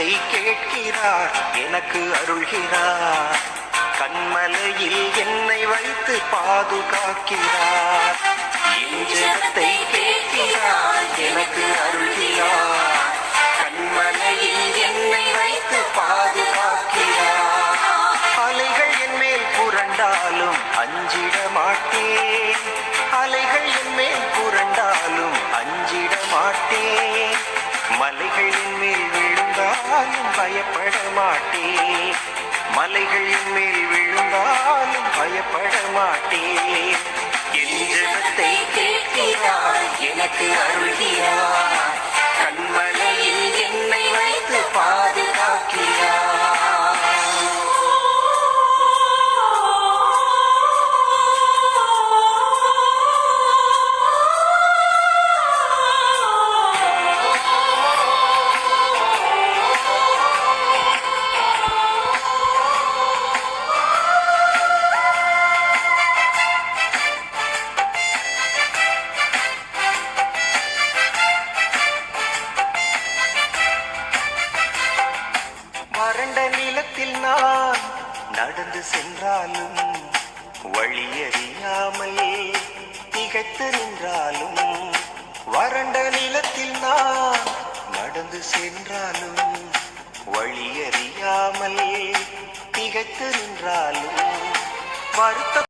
ஜெபத்தை கேட்கிறார், எனக்கு அருள்கிறார். கண்மலையில் என்னை வைத்து பாதுகாக்கிறார். என் ஜெபத்தை கேட்கிறார், எனக்கு அருள்கிறார். கண்மலையில் என்னை வைத்து பாதுகாக்கிறார். அலைகள் என் மேல் புரண்டாலும் அஞ்சிட மாட்டேன். அலைகள் என் மேல் புரண்டாலும் அஞ்சிட மாட்டேன். மலைகள் என் மேல் விழுந்தாலும் பயப்பட மாட்டேன். மலைகள் என் மேல் விழுந்தாலும் பயப்பட மாட்டேன். என் ஜெபத்தை கேட்கிறார், எனக்கு அருள்கிறார். கண்மலையில் என்னை வைத்து பாதுகாக்கிறார். வறண்ட நிலத்தில் நான் நடந்து சென்றாலும், வழியறியாமல் திகைத்து நின்றாலும், வறண்ட நிலத்தில் நான் நடந்து சென்றாலும், வழியறியாமல் திகைத்து நின்றாலும், வருத்த